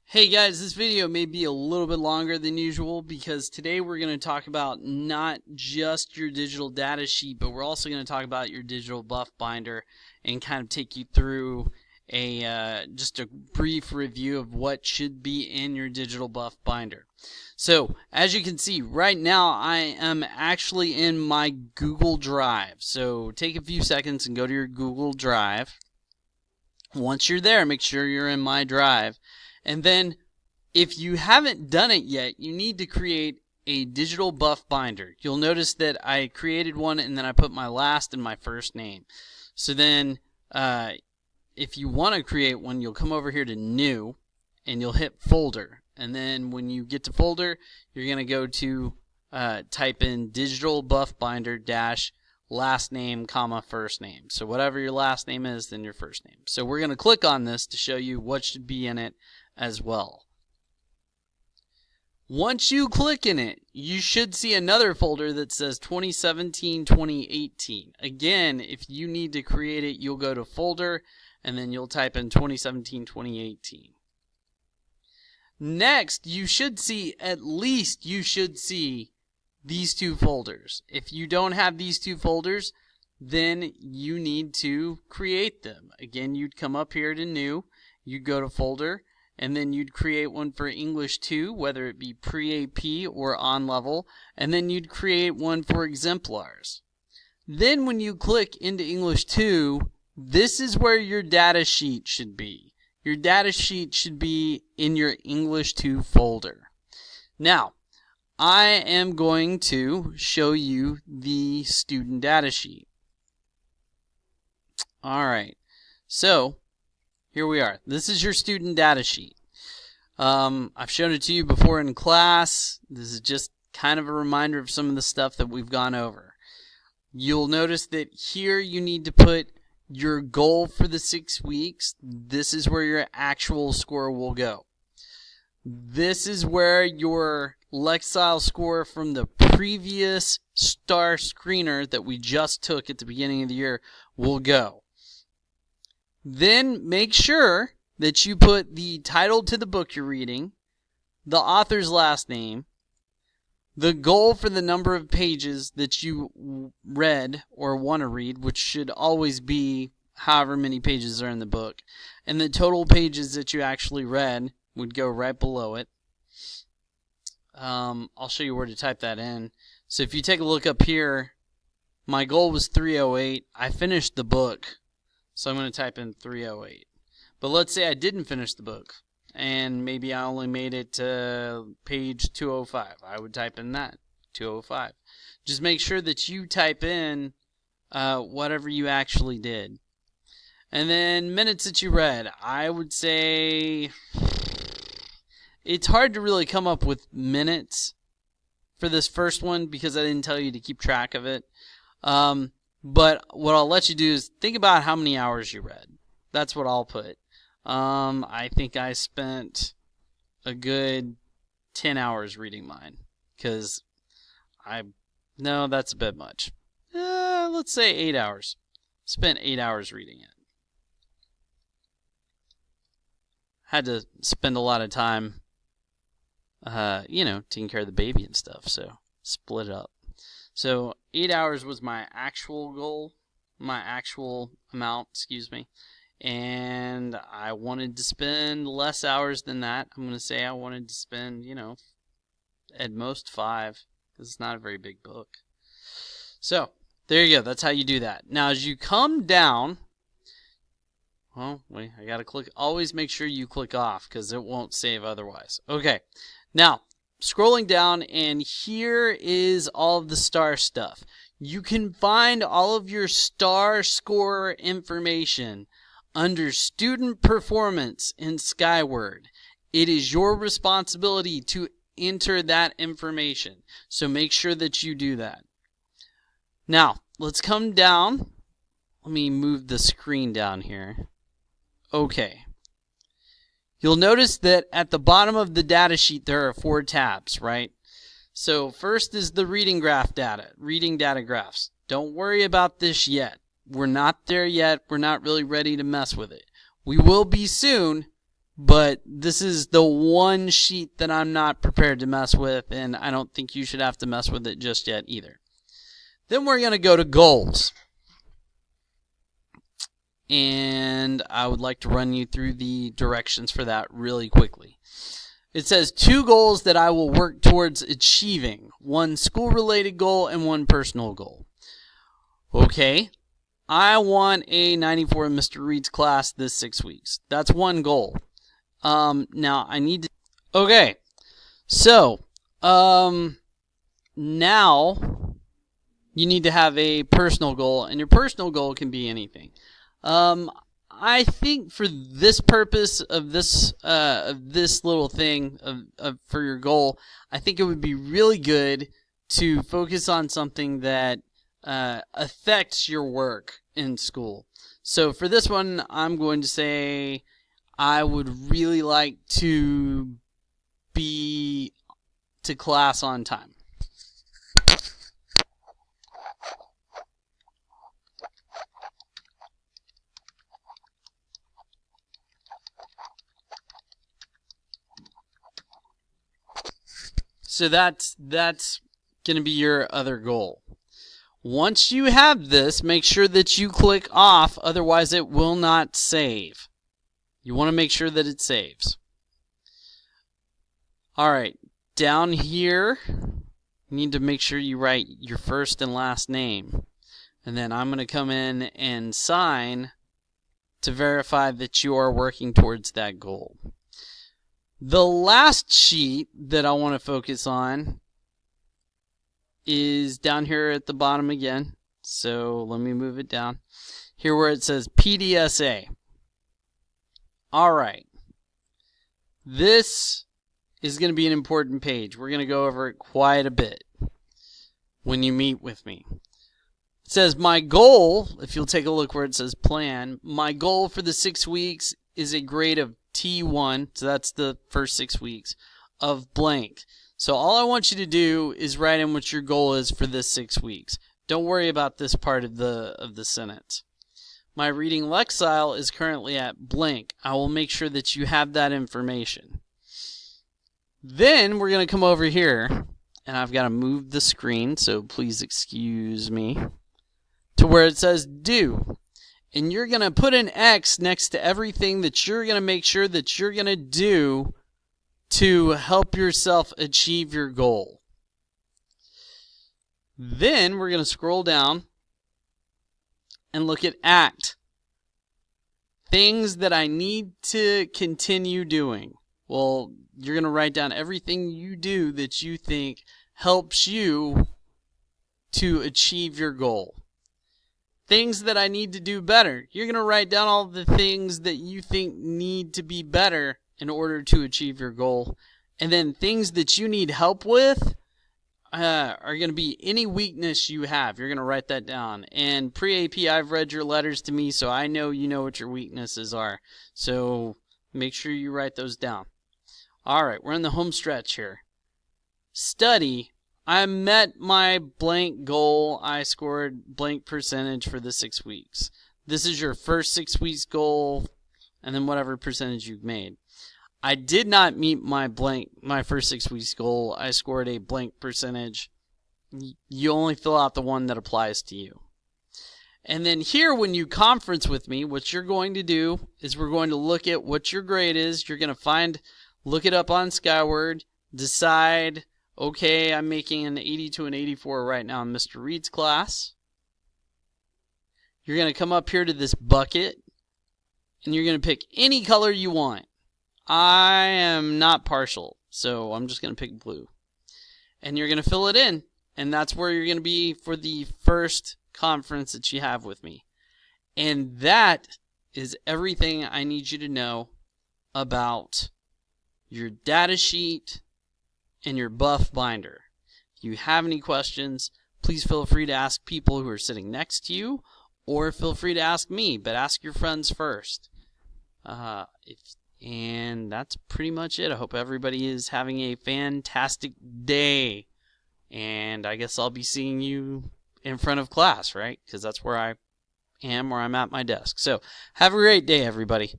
Hey guys, this video may be a little bit longer than usual because today we're going to talk about not just your digital data sheet, but we're also going to talk about your digital buff binder and kind of take you through just a brief review of what should be in your digital buff binder. So as you can see right now, I am actually in my Google Drive. So take a few seconds and go to your Google Drive. Once you're there, make sure you're in My Drive. And then if you haven't done it yet, you need to create a digital buff binder. You'll notice that I created one and then I put my last and my first name. So then if you want to create one, you'll come over here to New and you'll hit Folder. And then when you get to Folder, you're going to go to type in digital buff binder dash last name comma first name. So whatever your last name is, then your first name. So we're going to click on this to show you what should be in it as well. Once you click in it, you should see another folder that says 2017-2018. Again, if you need to create it, you'll go to Folder and then you'll type in 2017-2018. Next, you should see these two folders. If you don't have these two folders, then you need to create them. Again, you'd come up here to New, you'd go to Folder, and then you'd create one for English 2, whether it be pre-AP or on level, and then you'd create one for exemplars. Then when you click into English 2, this is where your data sheet should be. Your data sheet should be in your English 2 folder. Now, I am going to show you the student data sheet. Alright, so here we are. This is your student data sheet. I've shown it to you before in class. This is just kind of a reminder of some of the stuff that we've gone over. You'll notice that here you need to put your goal for the 6 weeks. This is where your actual score will go. This is where your Lexile score from the previous STAR screener that we just took at the beginning of the year will go. Then make sure that you put the title to the book you're reading, the author's last name, the goal for the number of pages that you read or want to read, which should always be however many pages are in the book, and the total pages that you actually read would go right below it. I'll show you where to type that in. So if you take a look up here, my goal was 308. I finished the book. So I'm going to type in 308. But let's say I didn't finish the book, and maybe I only made it to page 205. I would type in that, 205. Just make sure that you type in whatever you actually did. And then minutes that you read. I would say it's hard to really come up with minutes for this first one because I didn't tell you to keep track of it. But what I'll let you do is think about how many hours you read. That's what I'll put. I think I spent a good 10 hours reading mine. Because no, that's a bit much. Let's say 8 hours. Spent 8 hours reading it. Had to spend a lot of time, taking care of the baby and stuff. So split it up. So 8 hours was my actual goal, my actual amount, and I wanted to spend less hours than that. I'm going to say I wanted to spend, at most 5, because it's not a very big book. So there you go. That's how you do that. Now as you come down, well, wait, I got to click. Always make sure you click off because it won't save otherwise. Okay, now scrolling down, and here is all of the STAR stuff. You can find all of your STAR score information under Student Performance in Skyward. It is your responsibility to enter that information, so make sure that you do that. Now, let's come down. Let me move the screen down here. Okay. You'll notice that at the bottom of the data sheet there are 4 tabs, right? So first is the reading graph data, reading data graphs. Don't worry about this yet. We're not there yet. We're not really ready to mess with it. We will be soon, but this is the one sheet that I'm not prepared to mess with, and I don't think you should have to mess with it just yet either. Then we're going to go to goals. And I would like to run you through the directions for that really quickly. It says 2 goals that I will work towards achieving. 1 school-related goal and 1 personal goal. Okay, I want a 94 in Mr. Reed's class this 6 weeks. That's 1 goal. Now I need to... Okay, so, now you need to have a personal goal, and your personal goal can be anything. I think for this purpose of this little thing for your goal, I think it would be really good to focus on something that affects your work in school. So for this one, I'm going to say I would really like to be to class on time. So that's going to be your other goal. Once you have this, make sure that you click off, otherwise it will not save. You want to make sure that it saves. Alright, down here, you need to make sure you write your first and last name. And then I'm going to come in and sign to verify that you are working towards that goal. The last sheet that I want to focus on is down here at the bottom again. So let me move it down. Here where it says PDSA. Alright. This is going to be an important page. We're going to go over it quite a bit when you meet with me. It says my goal, if you'll take a look where it says plan, my goal for the 6 weeks is a grade of T1, so that's the first 6 weeks, of blank. So all I want you to do is write in what your goal is for this 6 weeks. Don't worry about this part of the sentence. My reading Lexile is currently at blank. I will make sure that you have that information. Then we're going to come over here, and I've got to move the screen, so please excuse me, to where it says do. And you're going to put an X next to everything that you're going to make sure that you're going to do to help yourself achieve your goal. Then we're going to scroll down and look at act. Things that I need to continue doing. Well, you're going to write down everything you do that you think helps you to achieve your goal. Things that I need to do better. You're going to write down all the things that you think need to be better in order to achieve your goal. And then things that you need help with are going to be any weakness you have. You're going to write that down. And pre-AP, I've read your letters to me, so I know you know what your weaknesses are. So make sure you write those down. All right, we're in the home stretch here. Study. I met my blank goal. I scored blank percentage for the 6 weeks. This is your first 6 weeks goal, and then whatever percentage you've made. I did not meet my first 6 weeks goal. I scored a blank percentage. You only fill out the one that applies to you. And then here, when you conference with me, what you're going to do is we're going to look at what your grade is. You're going to look it up on Skyward, decide, okay, I'm making an 80 to an 84 right now in Mr. Reed's class. You're going to come up here to this bucket, and you're going to pick any color you want. I am not partial, so I'm just going to pick blue. And you're going to fill it in, and that's where you're going to be for the first conference that you have with me. And that is everything I need you to know about your data sheet and your buff binder. If you have any questions, please feel free to ask people who are sitting next to you, or feel free to ask me, but ask your friends first. And that's pretty much it. I hope everybody is having a fantastic day. And I guess I'll be seeing you in front of class, right? Because that's where I am, where I'm at my desk. So have a great day, everybody.